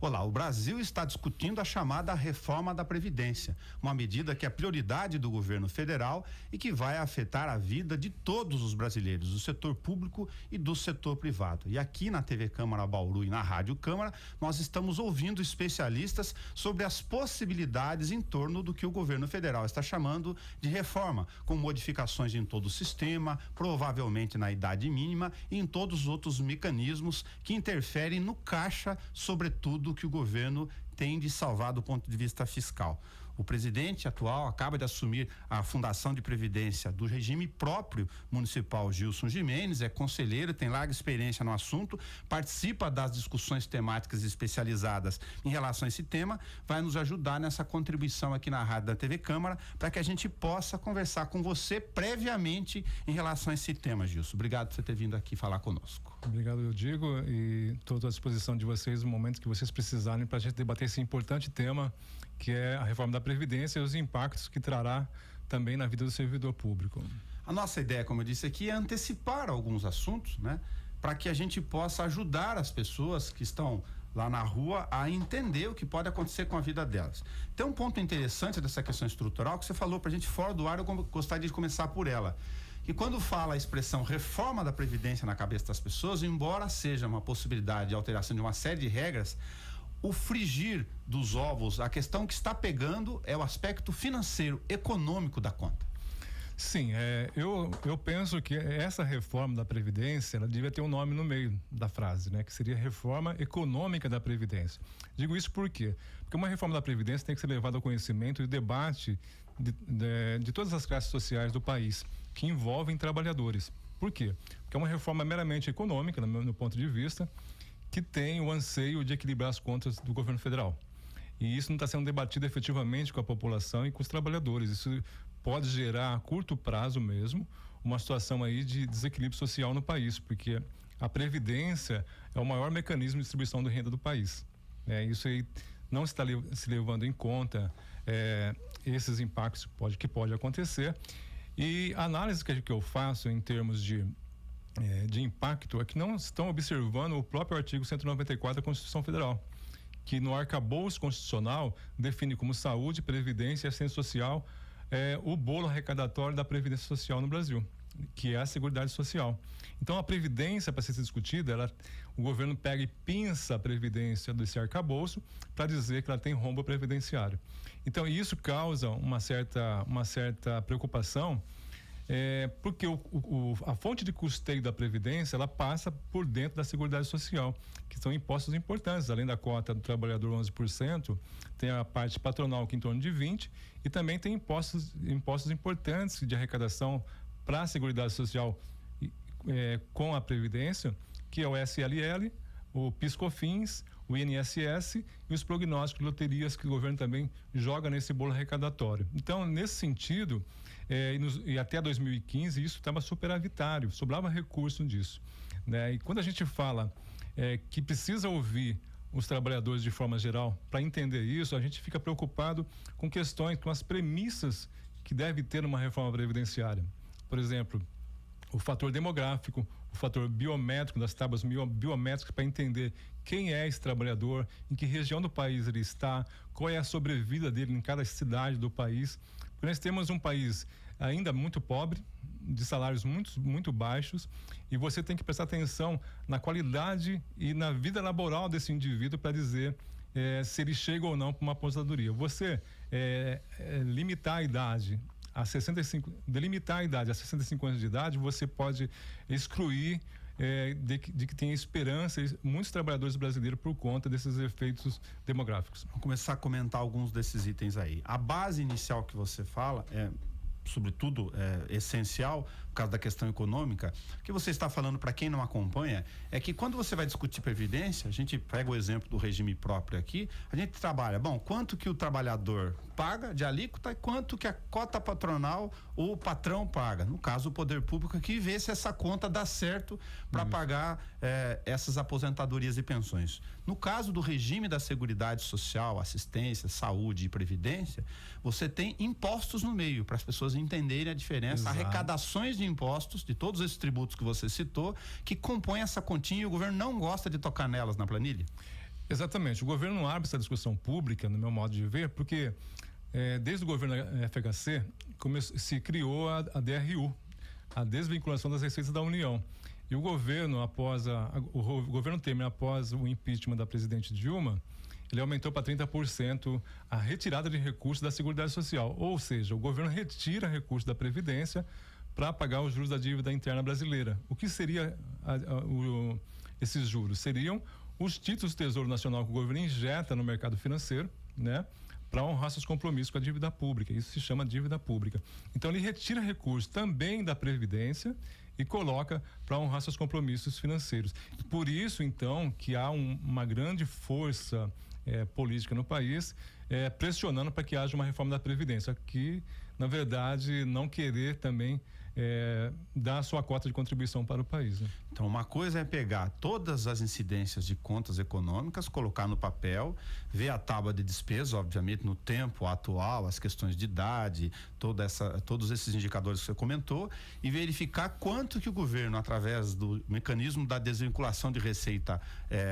Olá, o Brasil está discutindo a chamada reforma da Previdência, uma medida que é prioridade do governo federal e que vai afetar a vida de todos os brasileiros, do setor público e do setor privado. E aqui na TV Câmara Bauru e na Rádio Câmara, nós estamos ouvindo especialistas sobre as possibilidades em torno do que o governo federal está chamando de reforma, com modificações em todo o sistema, provavelmente na idade mínima e em todos os outros mecanismos que interferem no caixa, sobretudo que o governo tem de salvar do ponto de vista fiscal. O presidente atual acaba de assumir a Fundação de Previdência do regime próprio municipal, Gilson Gimenez, é conselheiro, tem larga experiência no assunto, participa das discussões temáticas especializadas em relação a esse tema, vai nos ajudar nessa contribuição aqui na Rádio da TV Câmara, para que a gente possa conversar com você previamente em relação a esse tema, Gilson. Obrigado por você ter vindo aqui falar conosco. Obrigado, eu digo, e estou à disposição de vocês no momento que vocês precisarem para a gente debater esse importante tema, que é a reforma da Previdência e os impactos que trará também na vida do servidor público. A nossa ideia, como eu disse aqui, é antecipar alguns assuntos, né? Para que a gente possa ajudar as pessoas que estão lá na rua a entender o que pode acontecer com a vida delas. Tem um ponto interessante dessa questão estrutural que você falou pra gente fora do ar, eu gostaria de começar por ela. E quando fala a expressão reforma da Previdência na cabeça das pessoas, embora seja uma possibilidade de alteração de uma série de regras, o frigir dos ovos, a questão que está pegando é o aspecto financeiro, econômico da conta. Sim, eu penso que essa reforma da Previdência, ela devia ter um nome no meio da frase, né? Que seria reforma econômica da Previdência. Digo isso por quê? Porque uma reforma da Previdência tem que ser levada ao conhecimento e debate de todas as classes sociais do país, que envolvem trabalhadores. Por quê? Porque é uma reforma meramente econômica, no meu ponto de vista, que tem o anseio de equilibrar as contas do governo federal. E isso não está sendo debatido efetivamente com a população e com os trabalhadores. Isso pode gerar a curto prazo mesmo uma situação aí de desequilíbrio social no país, porque a Previdência é o maior mecanismo de distribuição de renda do país. Isso aí não está se levando em conta esses impactos que pode acontecer. E a análise que eu faço em termos de impacto é que não estão observando o próprio artigo 194 da Constituição Federal, que no arcabouço constitucional define como saúde, previdência e assistência social o bolo arrecadatório da Previdência Social no Brasil, que é a Seguridade Social. Então a Previdência, para ser discutida, o governo pega e pinça a Previdência desse arcabouço para dizer que ela tem rombo previdenciário. Então isso causa uma certa preocupação, porque a fonte de custeio da Previdência, ela passa por dentro da Seguridade Social, que são impostos importantes, além da cota do trabalhador 11%, tem a parte patronal que é em torno de 20%, e também tem impostos importantes de arrecadação para a Seguridade Social com a Previdência, que é o SLL, o PIS/COFINS, o INSS e os prognósticos de loterias que o governo também joga nesse bolo arrecadatório. Então, nesse sentido, e até 2015 isso estava superavitário, sobrava recurso disso, né? E quando a gente fala que precisa ouvir os trabalhadores de forma geral para entender isso, a gente fica preocupado com questões, com as premissas que deve ter uma reforma previdenciária. Por exemplo, o fator demográfico, o fator biométrico, das tábuas biométricas para entender quem é esse trabalhador, em que região do país ele está, qual é a sobrevida dele em cada cidade do país. Porque nós temos um país ainda muito pobre, de salários muito baixos, e você tem que prestar atenção na qualidade e na vida laboral desse indivíduo para dizer se ele chega ou não para uma aposentadoria. Você limitar a idade delimitar a idade a 65 anos de idade, você pode excluir de que tem esperança muitos trabalhadores brasileiros por conta desses efeitos demográficos. Vamos começar a comentar alguns desses itens aí. A base inicial que você fala sobretudo essencial por causa da questão econômica. O que você está falando, para quem não acompanha, é que quando você vai discutir previdência, a gente pega o exemplo do regime próprio aqui, a gente trabalha, quanto que o trabalhador paga de alíquota e quanto que a cota patronal ou o patrão paga. No caso, o poder público aqui vê se essa conta dá certo para pagar essas aposentadorias e pensões. No caso do regime da Seguridade Social, assistência, saúde e previdência, você tem impostos no meio para as pessoas entenderem a diferença. Exato. Arrecadações de impostos, de todos esses tributos que você citou, que compõem essa continha e o governo não gosta de tocar nelas na planilha. Exatamente. O governo não abre essa discussão pública, no meu modo de ver, porque desde o governo FHC se criou a DRU, a desvinculação das receitas da União. E o governo, o governo Temer, após o impeachment da presidente Dilma, ele aumentou para 30% a retirada de recursos da Seguridade Social. Ou seja, o governo retira recursos da Previdência para pagar os juros da dívida interna brasileira. O que seria esses juros? Seriam os títulos do Tesouro Nacional que o governo injeta no mercado financeiro, né? Para honrar seus compromissos com a dívida pública. Isso se chama dívida pública. Então ele retira recursos também da Previdência e coloca para honrar seus compromissos financeiros. Por isso, então, que há uma grande força política no país pressionando para que haja uma reforma da Previdência, que, na verdade, não querer também dar a sua cota de contribuição para o país, né? Então, uma coisa é pegar todas as incidências de contas econômicas, colocar no papel, ver a tábua de despesa, obviamente, no tempo atual, as questões de idade, todos esses indicadores que você comentou, e verificar quanto que o governo, através do mecanismo da desvinculação de receita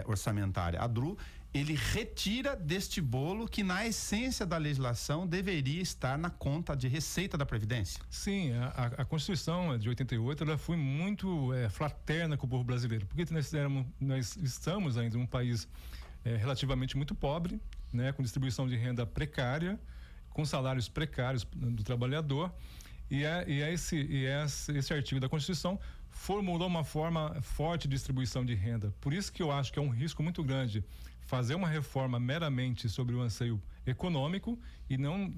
orçamentária, a DRU, ele retira deste bolo que, na essência da legislação, deveria estar na conta de receita da Previdência. Sim, a Constituição de 88, ela foi muito fraterna com o povo brasileiro, porque nós estamos ainda em um país relativamente muito pobre, né, com distribuição de renda precária, com salários precários do trabalhador, e esse artigo da Constituição formulou uma forma forte de distribuição de renda. Por isso que eu acho que é um risco muito grande fazer uma reforma meramente sobre o anseio econômico e não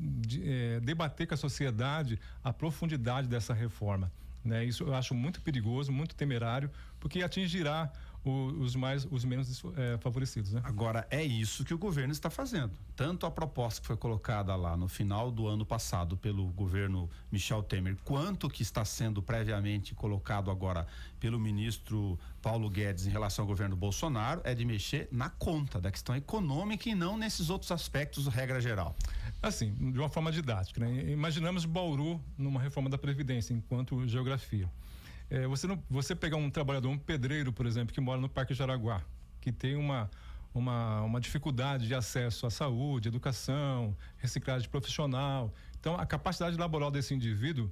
debater com a sociedade a profundidade dessa reforma, né? Isso eu acho muito perigoso, muito temerário, porque atingirá os menos favorecidos, né? Agora, é isso que o governo está fazendo. Tanto a proposta que foi colocada lá no final do ano passado pelo governo Michel Temer, quanto que está sendo previamente colocado agora pelo ministro Paulo Guedes em relação ao governo Bolsonaro, é de mexer na conta da questão econômica e não nesses outros aspectos, regra geral. Assim, de uma forma didática, né? Imaginamos Bauru numa reforma da Previdência enquanto geografia. Você pegar um trabalhador, um pedreiro, por exemplo, que mora no Parque Jaraguá, que tem uma dificuldade de acesso à saúde, educação, reciclagem profissional. Então, a capacidade laboral desse indivíduo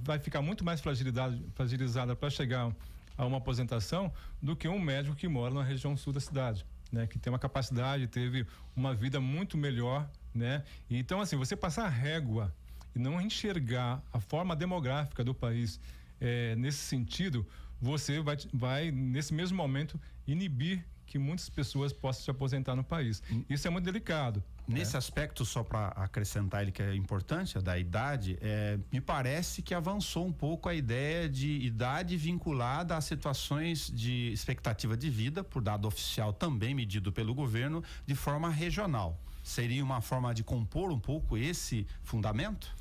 vai ficar muito mais fragilizada para chegar a uma aposentação do que um médico que mora na região sul da cidade, né? Que tem uma capacidade, teve uma vida muito melhor, né? Então, assim, você passar a régua e não enxergar a forma demográfica do país nesse sentido, você vai nesse mesmo momento inibir que muitas pessoas possam se aposentar no país. Isso é muito delicado. Nesse aspecto, só para acrescentar ele que é importante, da idade, me parece que avançou um pouco a ideia de idade vinculada a situações de expectativa de vida, por dado oficial também medido pelo governo, de forma regional. Seria uma forma de compor um pouco esse fundamento?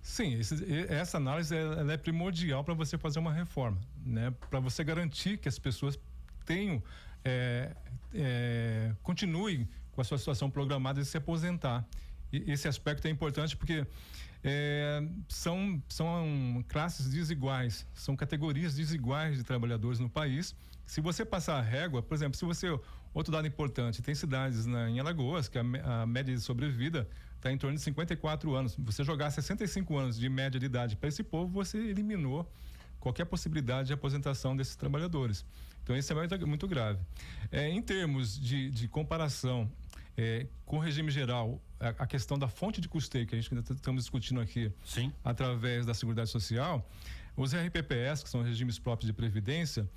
Sim, essa análise ela é primordial para você fazer uma reforma, né? Para você garantir que as pessoas tenham continuem com a sua situação programada de se aposentar. E esse aspecto é importante porque são classes desiguais, são categorias desiguais de trabalhadores no país. Se você passar a régua, por exemplo, outro dado importante, tem cidades em Alagoas que a média de sobrevida está em torno de 54 anos. Você jogar 65 anos de média de idade para esse povo, você eliminou qualquer possibilidade de aposentação desses trabalhadores. Então isso é muito grave. Em termos de comparação com o regime geral, a questão da fonte de custeio que a gente ainda estamos discutindo aqui, sim, através da Seguridade Social, os RPPS, que são regimes próprios de previdência,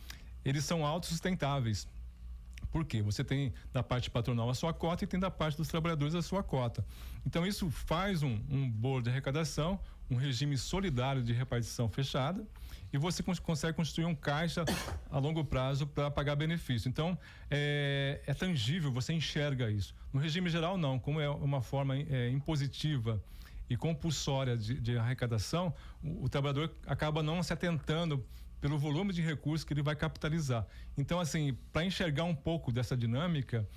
eles são autossustentáveis. Por quê? Você tem da parte patronal a sua cota e tem da parte dos trabalhadores a sua cota. Então isso faz um bolo de arrecadação, um regime solidário de repartição fechada, e você consegue construir um caixa a longo prazo para pagar benefício. Então é tangível, você enxerga isso. No regime geral não, como é uma forma impositiva e compulsória de arrecadação, o trabalhador acaba não se atentando pelo volume de recursos que ele vai capitalizar. Então, assim, para enxergar um pouco dessa dinâmica,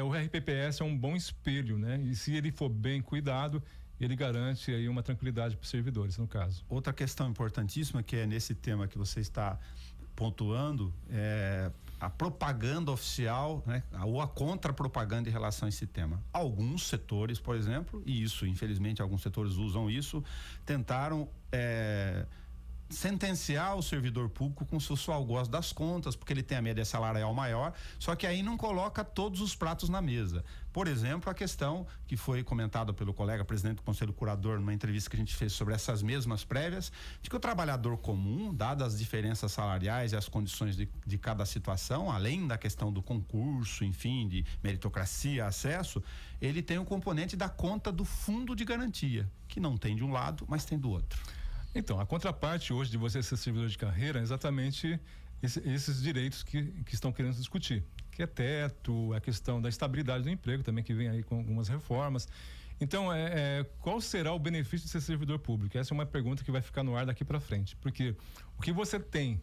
o RPPS é um bom espelho, né? E se ele for bem cuidado, ele garante aí uma tranquilidade para os servidores, no caso. Outra questão importantíssima que é nesse tema que você está pontuando, a propaganda oficial, né, ou a contra-propaganda em relação a esse tema. Alguns setores, por exemplo, e isso, infelizmente, alguns setores usam isso, tentaram sentenciar o servidor público com seu só gosto das contas, porque ele tem a média salarial maior, só que aí não coloca todos os pratos na mesa. Por exemplo, a questão que foi comentada pelo colega presidente do Conselho Curador numa entrevista que a gente fez sobre essas mesmas prévias, de que o trabalhador comum, dadas as diferenças salariais e as condições de cada situação, além da questão do concurso, enfim, de meritocracia, acesso, ele tem o componente da conta do fundo de garantia, que não tem de um lado, mas tem do outro. Então, a contraparte hoje de você ser servidor de carreira é exatamente esses direitos que estão querendo discutir, que é teto, a questão da estabilidade do emprego também, que vem aí com algumas reformas. Então, qual será o benefício de ser servidor público? Essa é uma pergunta que vai ficar no ar daqui para frente, porque o que você tem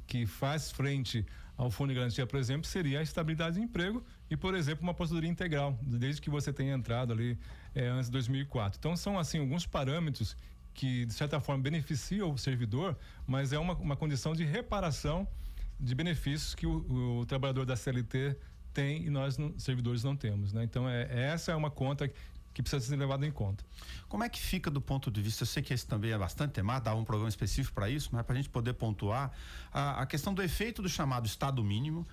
que faz frente ao fundo de garantia, por exemplo, seria a estabilidade do emprego e, por exemplo, uma aposentadoria integral, desde que você tenha entrado ali antes de 2004. Então, são assim alguns parâmetros que, de certa forma, beneficia o servidor, mas é uma condição de reparação de benefícios que o trabalhador da CLT tem e nós, servidores, não temos, né? Então, essa é uma conta que precisa ser levada em conta. Como é que fica do ponto de vista, eu sei que esse também é bastante temático, dá um programa específico para isso, mas para a gente poder pontuar, a questão do efeito do chamado Estado mínimo,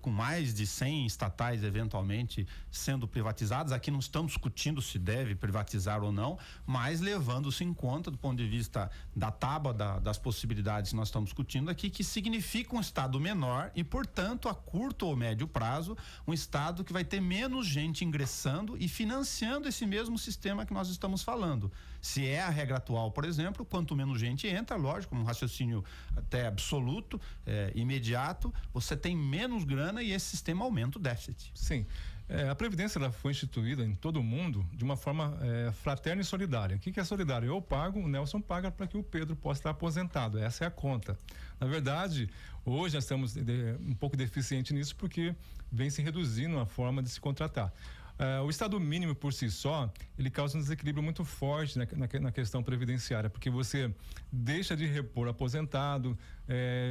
com mais de 100 estatais eventualmente sendo privatizadas. Aqui não estamos discutindo se deve privatizar ou não, mas levando-se em conta do ponto de vista da tábua das possibilidades que nós estamos discutindo aqui, que significa um estado menor e, portanto, a curto ou médio prazo, um estado que vai ter menos gente ingressando e financiando esse mesmo sistema que nós estamos falando. Se é a regra atual, por exemplo, quanto menos gente entra, lógico, um raciocínio até absoluto, imediato, você tem menos grana e esse sistema aumenta o déficit. Sim. A Previdência ela foi instituída em todo o mundo de uma forma fraterna e solidária. O que é solidário? Eu pago, o Nelson paga para que o Pedro possa estar aposentado. Essa é a conta. Na verdade, hoje nós estamos um pouco deficientes nisso porque vem se reduzindo a forma de se contratar. O Estado mínimo por si só, ele causa um desequilíbrio muito forte na questão previdenciária, porque você deixa de repor aposentado,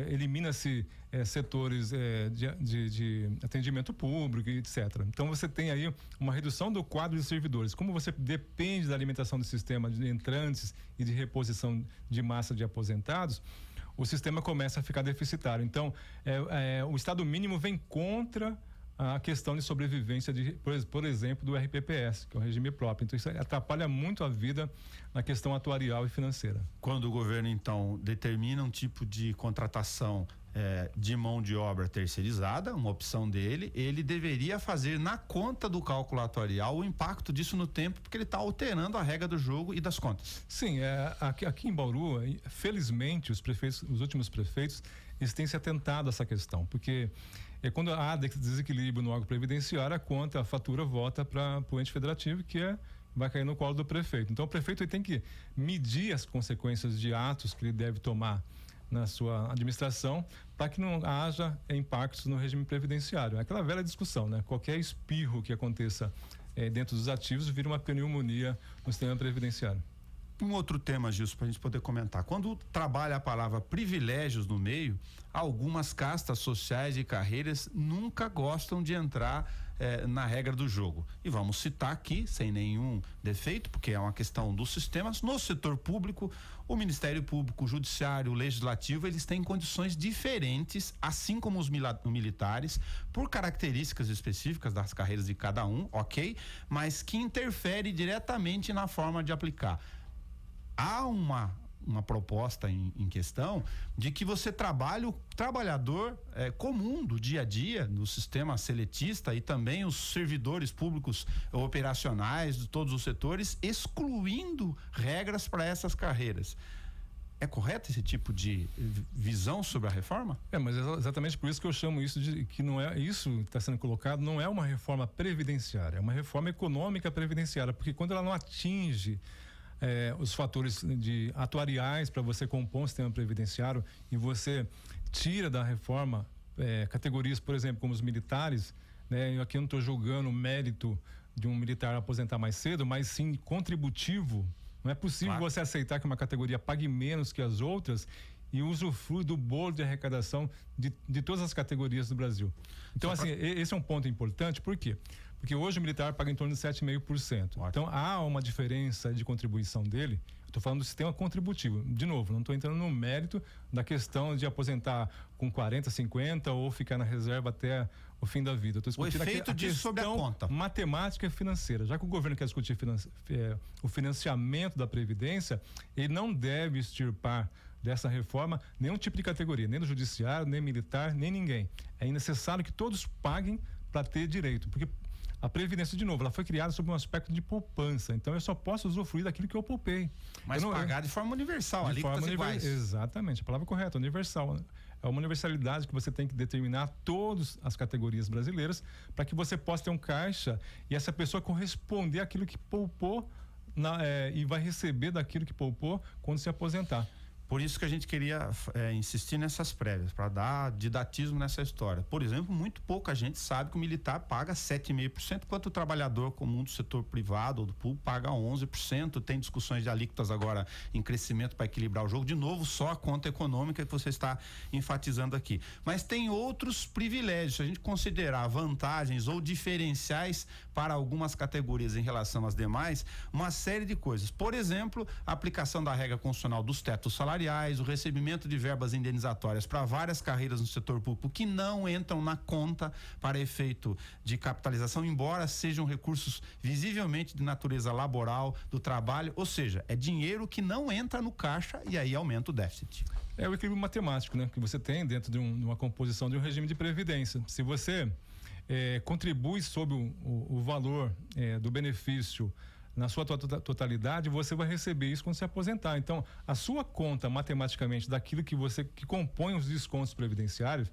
elimina-se setores de atendimento público, etc. Então você tem aí uma redução do quadro de servidores. Como você depende da alimentação do sistema de entrantes e de reposição de massa de aposentados, o sistema começa a ficar deficitário. Então, o Estado mínimo vem contra a questão de sobrevivência por exemplo, do RPPS, que é o regime próprio. Então isso atrapalha muito a vida na questão atuarial e financeira. Quando o governo então determina um tipo de contratação de mão de obra terceirizada, uma opção dele, ele deveria fazer na conta do cálculo atuarial o impacto disso no tempo, porque ele está alterando a regra do jogo e das contas. Sim, aqui em Bauru, felizmente os últimos prefeitos, eles têm se atentado a essa questão, porque quando há desequilíbrio no órgão previdenciário, a fatura volta para o ente federativo, que vai cair no colo do prefeito. Então o prefeito ele tem que medir as consequências de atos que ele deve tomar na sua administração para que não haja impactos no regime previdenciário. É aquela velha discussão, né? Qualquer espirro que aconteça dentro dos ativos vira uma pneumonia no sistema previdenciário. Um outro tema, Gilson, para a gente poder comentar. Quando trabalha a palavra privilégios no meio, algumas castas sociais e carreiras nunca gostam de entrar na regra do jogo. E vamos citar aqui, sem nenhum defeito, porque é uma questão dos sistemas. No setor público, o Ministério Público, o Judiciário, o Legislativo, eles têm condições diferentes, assim como os militares, por características específicas das carreiras de cada um, ok? Mas que interfere diretamente na forma de aplicar. Há uma proposta em questão de que você trabalhe o trabalhador comum do dia a dia, do sistema seletista e também os servidores públicos operacionais de todos os setores, excluindo regras para essas carreiras. É correto esse tipo de visão sobre a reforma? Mas é exatamente por isso que eu chamo isso de que não é isso que está sendo colocado, não é uma reforma previdenciária, é uma reforma econômica previdenciária, porque quando ela não atinge os fatores atuariais para você compor um sistema previdenciário e você tira da reforma categorias, por exemplo, como os militares, né? Aqui eu não estou julgando o mérito de um militar aposentar mais cedo, mas sim contributivo. Não é possível você aceitar que uma categoria pague menos que as outras e usufrui do bolo de arrecadação de todas as categorias do Brasil. Então, assim, esse é um ponto importante, por quê? Porque hoje o militar paga em torno de 7,5%. Então, há uma diferença de contribuição dele. Estou falando do sistema contributivo. De novo, não estou entrando no mérito da questão de aposentar com 40, 50 ou ficar na reserva até o fim da vida. Estou discutindo o efeito disso sobre a conta. Matemática e financeira. Já que o governo quer discutir o financiamento da Previdência, ele não deve extirpar dessa reforma nenhum tipo de categoria, nem do judiciário, nem militar, nem ninguém. É necessário que todos paguem para ter direito, porque a Previdência, de novo, ela foi criada sob um aspecto de poupança. Então, eu só posso usufruir daquilo que eu poupei. Mas pagar de forma universal, alíquotas iguais. Exatamente, a palavra correta, universal. É uma universalidade que você tem que determinar todas as categorias brasileiras para que você possa ter um caixa e essa pessoa corresponder àquilo que poupou e vai receber daquilo que poupou quando se aposentar. Por isso que a gente queria insistir nessas prévias, para dar didatismo nessa história. Por exemplo, muito pouca gente sabe que o militar paga 7,5%, enquanto o trabalhador comum do setor privado ou do público paga 11%. Tem discussões de alíquotas agora em crescimento para equilibrar o jogo. De novo, só a conta econômica que você está enfatizando aqui. Mas tem outros privilégios. Se a gente considerar vantagens ou diferenciais para algumas categorias em relação às demais, uma série de coisas. Por exemplo, a aplicação da regra constitucional dos tetos salariais, o recebimento de verbas indenizatórias para várias carreiras no setor público que não entram na conta para efeito de capitalização, embora sejam recursos visivelmente de natureza laboral, do trabalho, ou seja, é dinheiro que não entra no caixa e aí aumenta o déficit. É o equilíbrio matemático, né, que você tem dentro de uma composição de um regime de previdência. Se você contribui sobre o valor do benefício na sua totalidade, você vai receber isso quando se aposentar. Então, a sua conta matematicamente daquilo que compõe os descontos previdenciários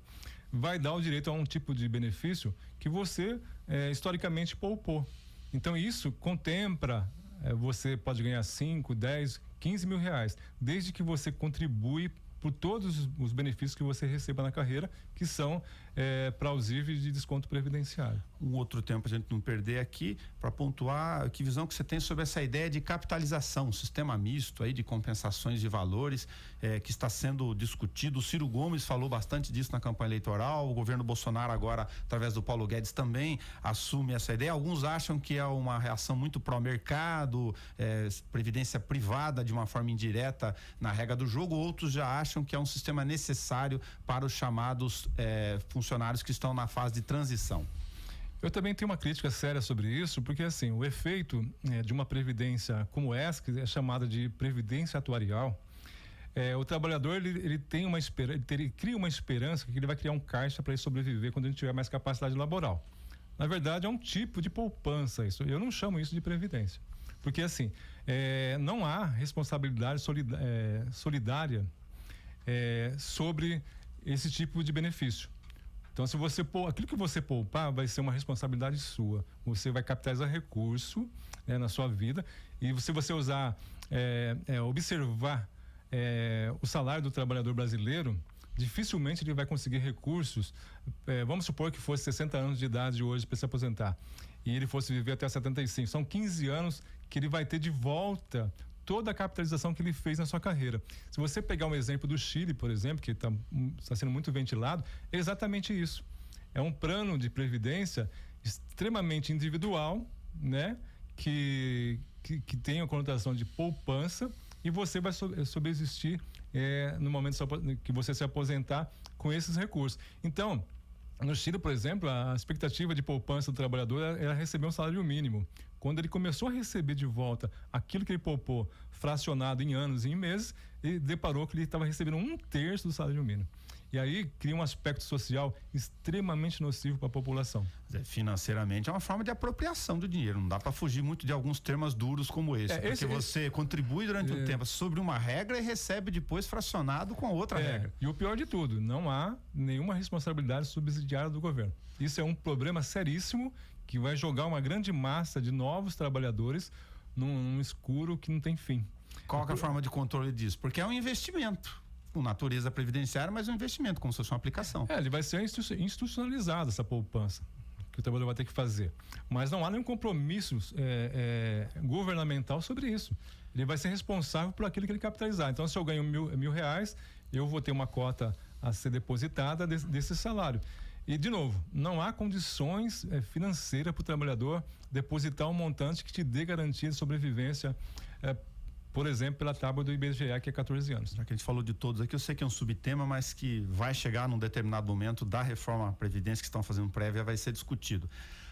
vai dar o direito a um tipo de benefício que você historicamente poupou. Então, isso contempla, você pode ganhar 5, 10, 15 mil reais, desde que você contribui por todos os benefícios que você receba na carreira, que são plausíveis de desconto previdenciário. Um outro tempo a gente não perder aqui para pontuar que visão que você tem sobre essa ideia de capitalização, um sistema misto aí de compensações de valores que está sendo discutido. O Ciro Gomes falou bastante disso na campanha eleitoral, o governo Bolsonaro agora, através do Paulo Guedes, também assume essa ideia. Alguns acham que é uma reação muito pró-mercado, previdência privada de uma forma indireta na regra do jogo, outros já acham que é um sistema necessário para os chamados funcionários que estão na fase de transição. Eu também tenho uma crítica séria sobre isso, porque assim, o efeito de uma previdência como essa, que é chamada de previdência atuarial, o trabalhador ele tem ele cria uma esperança que ele vai criar um caixa para ele sobreviver quando ele tiver mais capacidade laboral. Na verdade, é um tipo de poupança isso. Eu não chamo isso de previdência, porque assim, não há responsabilidade solidária sobre esse tipo de benefício. Então, se você aquilo que você poupar vai ser uma responsabilidade sua. Você vai capitalizar recurso na sua vida, e se você usar, observar o salário do trabalhador brasileiro, dificilmente ele vai conseguir recursos. Vamos supor que fosse 60 anos de idade hoje para se aposentar e ele fosse viver até 75. São 15 anos que ele vai ter de volta toda a capitalização que ele fez na sua carreira. Se você pegar um exemplo do Chile, por exemplo, que está sendo muito ventilado, é exatamente isso. É um plano de previdência extremamente individual, né? Que tem a conotação de poupança, e você vai subsistir no momento que você se aposentar com esses recursos. Então, no Chile, por exemplo, a expectativa de poupança do trabalhador era receber um salário mínimo. Quando ele começou a receber de volta aquilo que ele poupou, fracionado em anos e em meses, ele deparou que ele estava recebendo 1/3 do salário mínimo. E aí cria um aspecto social extremamente nocivo para a população. Financeiramente é uma forma de apropriação do dinheiro. Não dá para fugir muito de alguns termos duros como esse. Você contribui durante um tempo sobre uma regra e recebe depois fracionado com outra regra. E o pior de tudo, não há nenhuma responsabilidade subsidiária do governo. Isso é um problema seríssimo que vai jogar uma grande massa de novos trabalhadores num escuro que não tem fim. Qual é a forma de controle disso? Porque é um investimento. Com natureza previdenciária, mas um investimento, como se fosse uma aplicação. Ele vai ser institucionalizado, essa poupança que o trabalhador vai ter que fazer. Mas não há nenhum compromisso governamental sobre isso. ele vai ser responsável por aquilo que ele capitalizar. Então, se eu ganho mil reais, eu vou ter uma cota a ser depositada desse salário. E, de novo, não há condições financeiras para o trabalhador depositar um montante que te dê garantia de sobrevivência, por exemplo, pela tábua do IBGE, que é 14 anos. Já que a gente falou de todos aqui, eu sei que é um subtema, mas que vai chegar num determinado momento da reforma à Previdência que estão fazendo prévia, vai ser discutido.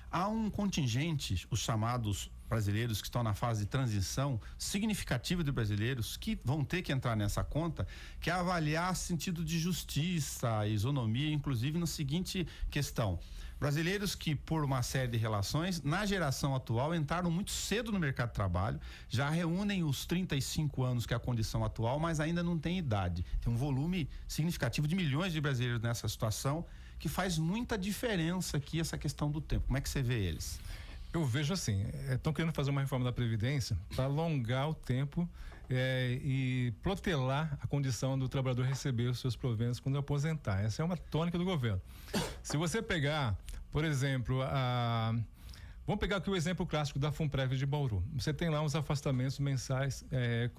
Há um contingente, os chamados brasileiros que estão na fase de transição significativa de brasileiros que vão ter que entrar nessa conta, que é avaliar sentido de justiça, isonomia, inclusive na seguinte questão: brasileiros que, por uma série de relações, na geração atual, entraram muito cedo no mercado de trabalho, já reúnem os 35 anos, que é a condição atual, mas ainda não têm idade. Tem um volume significativo de milhões de brasileiros nessa situação, que faz muita diferença aqui essa questão do tempo. Como é que você vê eles? Eu vejo assim, estão querendo fazer uma reforma da Previdência para alongar o tempo e protelar a condição do trabalhador receber os seus proventos quando aposentar. Essa é uma tônica do governo. Se você pegar, por exemplo, vamos pegar aqui o exemplo clássico da Funprev de Bauru. Você tem lá uns afastamentos mensais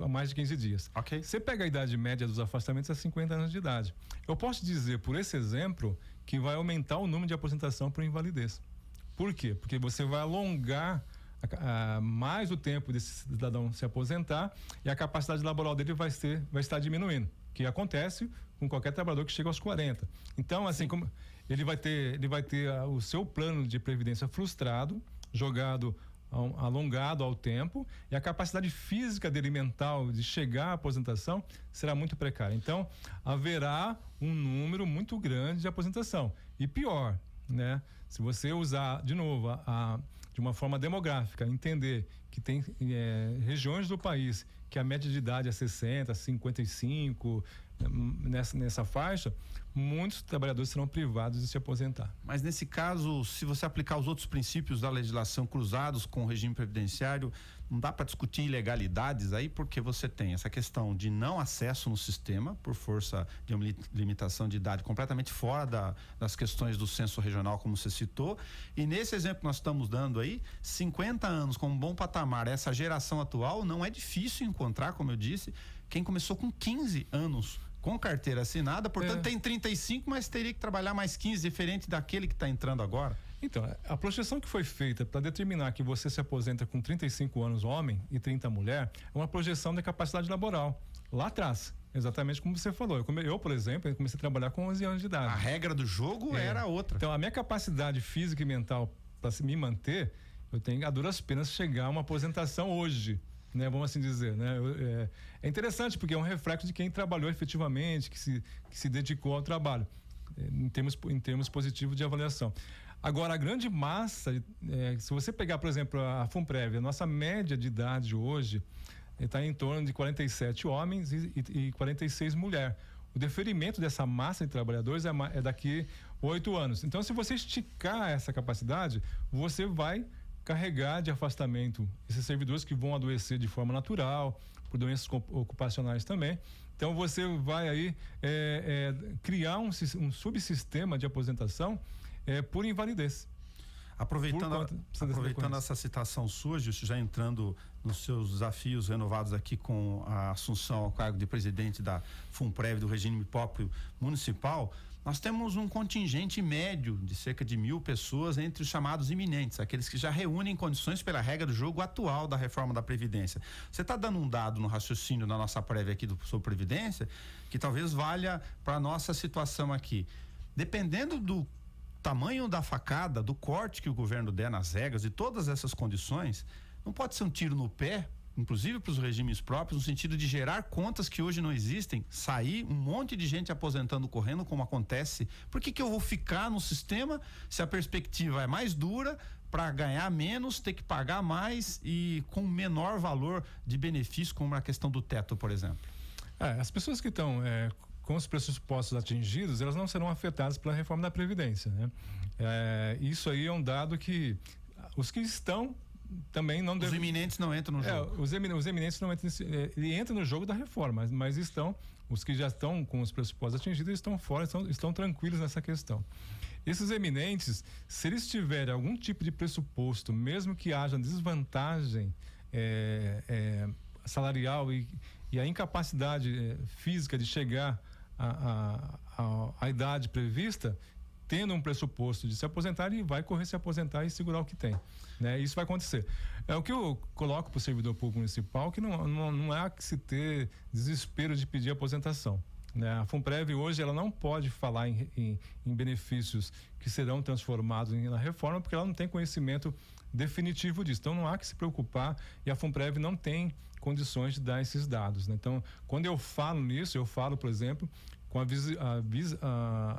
há mais de 15 dias. Ok. Você pega a idade média dos afastamentos a 50 anos de idade. Eu posso dizer, por esse exemplo, que vai aumentar o número de aposentação por invalidez. Por quê? Porque você vai alongar mais o tempo desse cidadão se aposentar e a capacidade laboral dele vai estar diminuindo, que acontece com qualquer trabalhador que chega aos 40. Então, assim, como ele vai ter o seu plano de previdência frustrado, alongado ao tempo, e a capacidade física dele, mental, de chegar à aposentação será muito precária. Então, haverá um número muito grande de aposentação. E pior, né? Se você usar, de novo, de uma forma demográfica, entender que tem regiões do país que a média de idade é 60, 55, nessa faixa, muitos trabalhadores serão privados de se aposentar. Mas nesse caso, se você aplicar os outros princípios da legislação cruzados com o regime previdenciário, não dá para discutir ilegalidades aí, porque você tem essa questão de não acesso no sistema por força de uma limitação de idade completamente fora das questões do censo regional, como você citou, e nesse exemplo que nós estamos dando aí, 50 anos como um bom patamar, essa geração atual, não é difícil encontrar, como eu disse, quem começou com 15 anos com carteira assinada, portanto tem 35, mas teria que trabalhar mais 15, diferente daquele que está entrando agora. Então, a projeção que foi feita para determinar que você se aposenta com 35 anos homem e 30 mulher, é uma projeção da capacidade laboral, lá atrás, exatamente como você falou. Eu, por exemplo, comecei a trabalhar com 11 anos de idade. A regra do jogo era outra. Então, a minha capacidade física e mental para me manter, eu tenho a duras penas chegar a uma aposentação hoje, né? Vamos assim dizer, né? É interessante porque é um reflexo de quem trabalhou efetivamente, que se dedicou ao trabalho, em termos positivos de avaliação. Agora, a grande massa, se você pegar, por exemplo, a Funprev, a nossa média de idade hoje está em torno de 47 homens e 46 mulheres. O deferimento dessa massa de trabalhadores é daqui 8 anos. Então, se você esticar essa capacidade, você vai carregar de afastamento esses servidores que vão adoecer de forma natural, por doenças ocupacionais também. Então, você vai aí criar um subsistema de aposentação por invalidez. Aproveitando essa citação sua, Justo, já entrando nos seus desafios renovados aqui com a assunção ao cargo de presidente da Funprev, do regime próprio municipal, nós temos um contingente médio de cerca de 1.000 pessoas entre os chamados iminentes, aqueles que já reúnem condições pela regra do jogo atual da reforma da Previdência. Você está dando um dado no raciocínio da nossa prévia aqui sobre Previdência, que talvez valha para a nossa situação aqui. Dependendo do tamanho da facada, do corte que o governo der nas regras e todas essas condições, não pode ser um tiro no pé, inclusive para os regimes próprios, no sentido de gerar contas que hoje não existem, sair um monte de gente aposentando correndo, como acontece. Por que eu vou ficar no sistema se a perspectiva é mais dura, para ganhar menos, ter que pagar mais e com menor valor de benefício, como a questão do teto, por exemplo? As pessoas que estão com os pressupostos atingidos, elas não serão afetadas pela reforma da Previdência, né? Isso aí é um dado que os que estão também não devem... Os eminentes não entram no jogo. Os eminentes não entram ele entra no jogo da reforma, mas os que já estão com os pressupostos atingidos, eles estão fora, estão tranquilos nessa questão. Esses eminentes, se eles tiverem algum tipo de pressuposto, mesmo que haja desvantagem salarial e a incapacidade física de chegar à idade prevista, tendo um pressuposto de se aposentar, ele vai correr se aposentar e segurar o que tem, né? Isso vai acontecer. É o que eu coloco para o servidor público municipal, que não há que se ter desespero de pedir aposentação, né? A FUNPREV hoje ela não pode falar em benefícios que serão transformados na reforma, porque ela não tem conhecimento definitivo disso. Então não há que se preocupar, e a FUNPREV não tem condições de dar esses dados, né? Então, quando eu falo nisso, eu falo, por exemplo, com a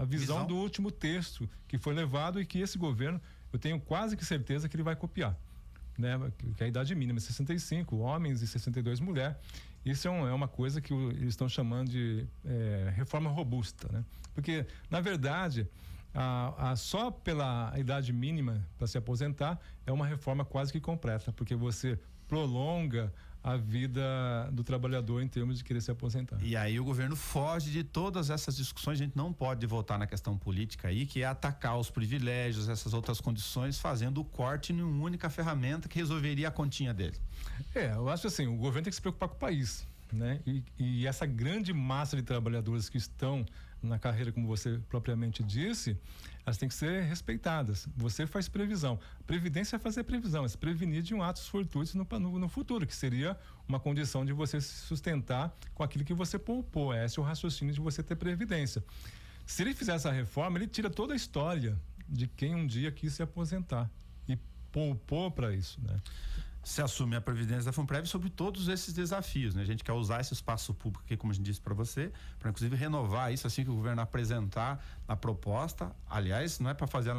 visão do último texto que foi levado, e que esse governo, eu tenho quase que certeza que ele vai copiar, né? Que a idade mínima é 65 homens e 62 mulheres. Isso é uma coisa que eles estão chamando de reforma robusta, né? Porque, na verdade, só pela idade mínima para se aposentar é uma reforma quase que completa, porque você prolonga a vida do trabalhador em termos de querer se aposentar. E aí o governo foge de todas essas discussões. A gente não pode voltar na questão política aí, que é atacar os privilégios, essas outras condições, fazendo o corte em uma única ferramenta que resolveria a continha dele. Eu acho assim, o governo tem que se preocupar com o país, né? E essa grande massa de trabalhadores que estão na carreira, como você propriamente disse, elas têm que ser respeitadas. Você faz previsão. Previdência é fazer previsão, é se prevenir de atos fortuitos no futuro, que seria uma condição de você se sustentar com aquilo que você poupou. Esse é o raciocínio de você ter previdência. Se ele fizer essa reforma, ele tira toda a história de quem um dia quis se aposentar e poupou para isso, né? Se assume a previdência da FUNPREV sobre todos esses desafios, né? A gente quer usar esse espaço público aqui, como a gente disse para você, para inclusive renovar isso assim que o governo apresentar a proposta. Aliás, não é para fazer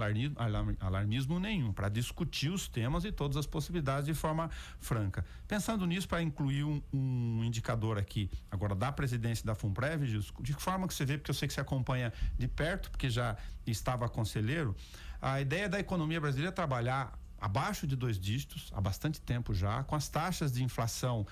alarmismo nenhum, para discutir os temas e todas as possibilidades de forma franca. Pensando nisso, para incluir um indicador aqui, agora da presidência da FUNPREV, Gilson, de que forma que você vê, porque eu sei que você acompanha de perto, porque já estava conselheiro, a ideia da economia brasileira é trabalhar abaixo de 2 dígitos, há bastante tempo já, com as taxas de inflação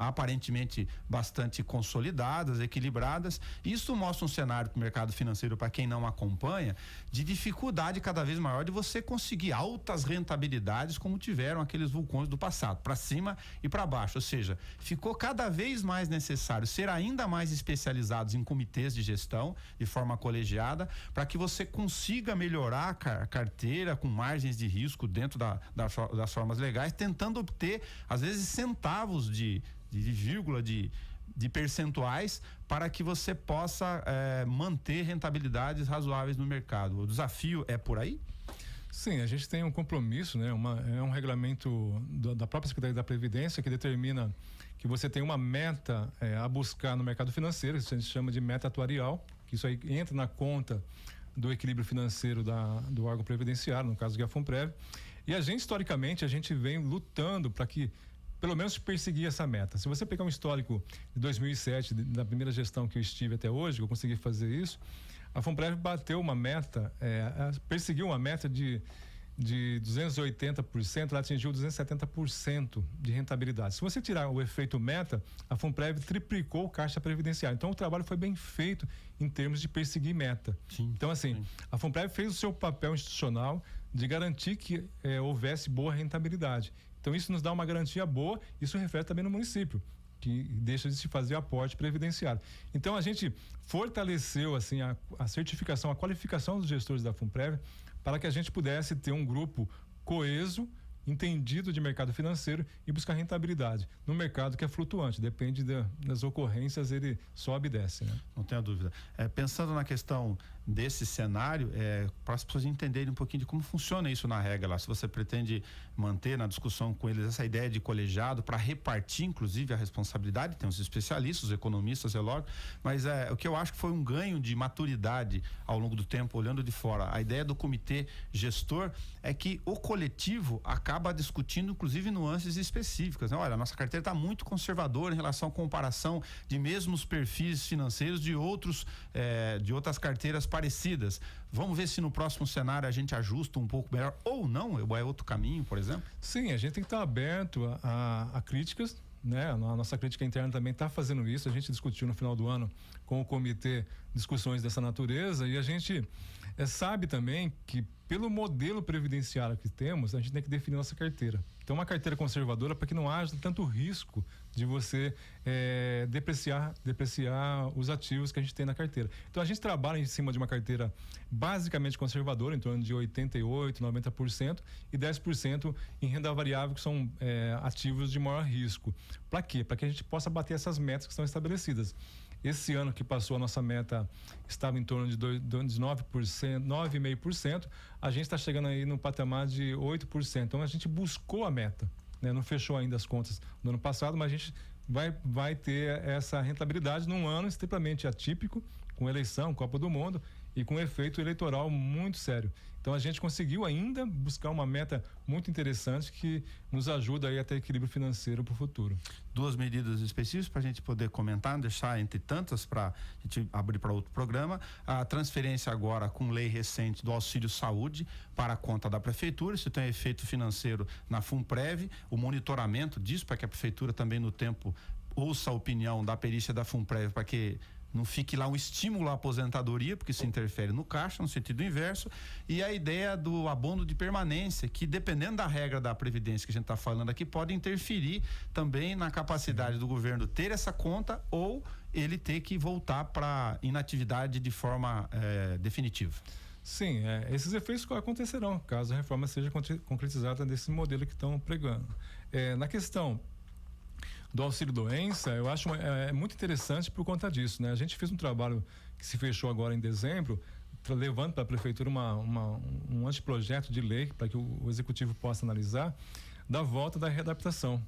aparentemente bastante consolidadas, equilibradas. Isso mostra um cenário para o mercado financeiro, para quem não acompanha, de dificuldade cada vez maior de você conseguir altas rentabilidades como tiveram aqueles vulcões do passado, para cima e para baixo. Ou seja, ficou cada vez mais necessário ser ainda mais especializados em comitês de gestão, de forma colegiada, para que você consiga melhorar a carteira com margens de risco dentro das formas legais, tentando obter, às vezes, centavos de vírgula, de percentuais, para que você possa manter rentabilidades razoáveis no mercado. O desafio é por aí? Sim, a gente tem um compromisso, né? É um regulamento da própria Secretaria da Previdência que determina que você tem uma meta a buscar no mercado financeiro, isso a gente chama de meta atuarial, que isso aí entra na conta do equilíbrio financeiro do órgão previdenciário, no caso da FUNPREV. E a gente, historicamente, vem lutando para que pelo menos perseguir essa meta. Se você pegar um histórico de 2007, da primeira gestão que eu estive até hoje, que eu consegui fazer isso, a FUNPREV bateu uma meta, perseguiu uma meta de 280%, ela atingiu 270% de rentabilidade. Se você tirar o efeito meta, a FUNPREV triplicou o caixa previdenciário. Então o trabalho foi bem feito em termos de perseguir meta. Sim, então assim, sim. A FUNPREV fez o seu papel institucional de garantir que houvesse boa rentabilidade. Então isso nos dá uma garantia boa, isso reflete também no município, que deixa de se fazer aporte previdenciário. Então a gente fortaleceu assim a certificação, a qualificação dos gestores da FUNPREV, para que a gente pudesse ter um grupo coeso, entendido de mercado financeiro e buscar rentabilidade no mercado que é flutuante, depende das ocorrências, ele sobe e desce, né? Não tenho dúvida. Pensando na questão desse cenário, para as pessoas entenderem um pouquinho de como funciona isso na regra lá, se você pretende manter na discussão com eles essa ideia de colegiado para repartir inclusive a responsabilidade, tem os especialistas, os economistas, é lógico, mas o que eu acho que foi um ganho de maturidade ao longo do tempo, olhando de fora, a ideia do comitê gestor é que o coletivo acaba discutindo inclusive nuances específicas, né? Olha, a nossa carteira está muito conservadora em relação à comparação de mesmos perfis financeiros de outras carteiras parecidas. Vamos ver se no próximo cenário a gente ajusta um pouco melhor ou não, é outro caminho, por exemplo? Sim, a gente tem que estar aberto a críticas, né? A nossa crítica interna também está fazendo isso. A gente discutiu no final do ano com o comitê discussões dessa natureza e a gente sabe também que pelo modelo previdenciário que temos, a gente tem que definir nossa carteira. Então, uma carteira conservadora para que não haja tanto risco de você depreciar os ativos que a gente tem na carteira. Então, a gente trabalha em cima de uma carteira basicamente conservadora, em torno de 88%, 90% e 10% em renda variável, que são ativos de maior risco. Para quê? Para que a gente possa bater essas metas que estão estabelecidas. Esse ano que passou, a nossa meta estava em torno de 9%, 9,5%. A gente está chegando aí no patamar de 8%. Então, a gente buscou a meta, né? Não fechou ainda as contas do ano passado, mas a gente vai ter essa rentabilidade num ano extremamente atípico, com eleição, Copa do Mundo e com efeito eleitoral muito sério. Então, a gente conseguiu ainda buscar uma meta muito interessante que nos ajuda aí a ter equilíbrio financeiro para o futuro. Duas medidas específicas para a gente poder comentar, não deixar entre tantas para a gente abrir para outro programa. A transferência agora com lei recente do auxílio saúde para a conta da prefeitura, isso tem efeito financeiro na Funprev, o monitoramento disso para que a prefeitura também no tempo ouça a opinião da perícia da Funprev para que não fique lá um estímulo à aposentadoria, porque isso interfere no caixa, no sentido inverso, e a ideia do abono de permanência, que dependendo da regra da Previdência que a gente está falando aqui, pode interferir também na capacidade do governo ter essa conta ou ele ter que voltar para inatividade de forma definitiva. Sim, esses efeitos acontecerão, caso a reforma seja concretizada desse modelo que estão pregando. Na questão do auxílio doença, eu acho muito interessante por conta disso, né? A gente fez um trabalho que se fechou agora em dezembro, levando para a prefeitura um anteprojeto de lei para que o executivo possa analisar da volta da readaptação.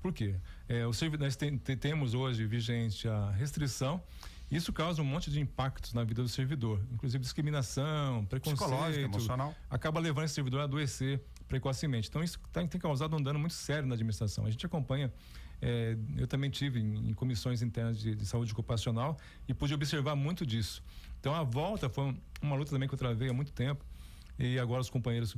Por quê? Nós temos hoje vigente a restrição. Isso causa um monte de impactos na vida do servidor, inclusive discriminação, preconceito, psicológico, emocional. Acaba levando esse servidor a adoecer precocemente. Então, isso tem causado um dano muito sério na administração. A gente acompanha. Eu também tive em comissões internas de saúde ocupacional e pude observar muito disso. Então, a volta foi uma luta também que eu travei há muito tempo, e agora os companheiros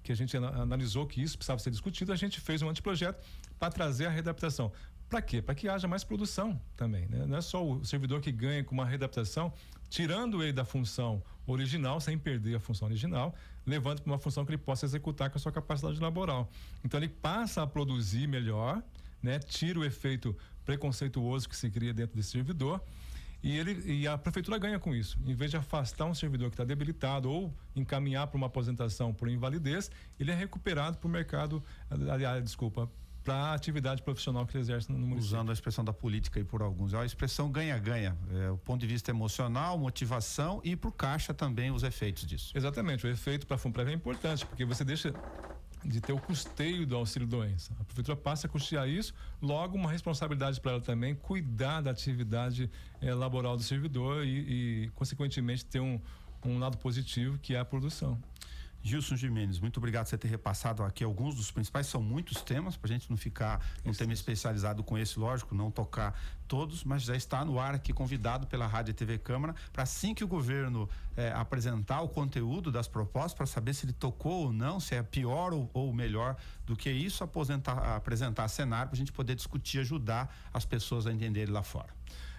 que a gente analisou que isso precisava ser discutido, a gente fez um anteprojeto para trazer a readaptação. Para quê? Para que haja mais produção também, né? Não é só o servidor que ganha com uma readaptação, tirando ele da função original, sem perder a função original, levando para uma função que ele possa executar com a sua capacidade laboral. Então, ele passa a produzir melhor, né? Tira o efeito preconceituoso que se cria dentro desse servidor e a prefeitura ganha com isso. Em vez de afastar um servidor que está debilitado ou encaminhar para uma aposentação por invalidez, ele é recuperado para o mercado, para a atividade profissional que ele exerce no município. Usando a expressão da política aí por alguns, a expressão ganha-ganha, o ponto de vista emocional, motivação e para o caixa também os efeitos disso. Exatamente, o efeito para a Funprev é importante, porque você deixa de ter o custeio do auxílio doença. A prefeitura passa a custear isso, logo uma responsabilidade para ela também cuidar da atividade laboral do servidor e consequentemente ter um lado positivo que é a produção. Gilson Gimenez, muito obrigado por você ter repassado aqui alguns dos principais, são muitos temas, para a gente não ficar um tema especializado com esse, lógico, não tocar todos, mas já está no ar aqui convidado pela Rádio e TV Câmara, para assim que o governo apresentar o conteúdo das propostas, para saber se ele tocou ou não, se é pior ou melhor do que isso, apresentar cenário para a gente poder discutir, ajudar as pessoas a entenderem lá fora.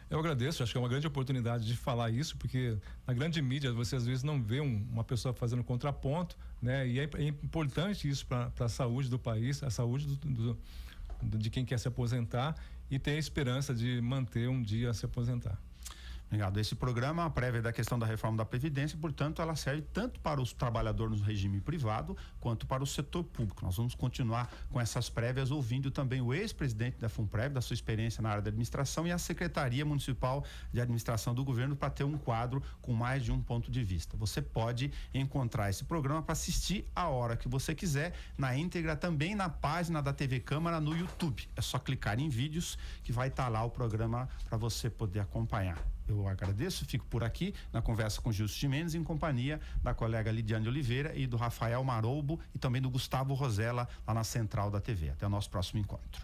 Eu agradeço, acho que é uma grande oportunidade de falar isso, porque na grande mídia você às vezes não vê uma pessoa fazendo contraponto, né? E é importante isso para a saúde do país, a saúde de quem quer se aposentar e ter a esperança de manter um dia a se aposentar. Obrigado. Esse programa é uma prévia da questão da reforma da Previdência, portanto, ela serve tanto para os trabalhadores no regime privado quanto para o setor público. Nós vamos continuar com essas prévias, ouvindo também o ex-presidente da Funprev, da sua experiência na área da administração, e a Secretaria Municipal de Administração do Governo, para ter um quadro com mais de um ponto de vista. Você pode encontrar esse programa para assistir a hora que você quiser, na íntegra, também na página da TV Câmara no YouTube. É só clicar em vídeos que vai estar lá o programa para você poder acompanhar. Eu agradeço, fico por aqui na conversa com Gilson Gimenez, em companhia da colega Lidiane Oliveira e do Rafael Marolbo e também do Gustavo Rosella, lá na central da TV. Até o nosso próximo encontro.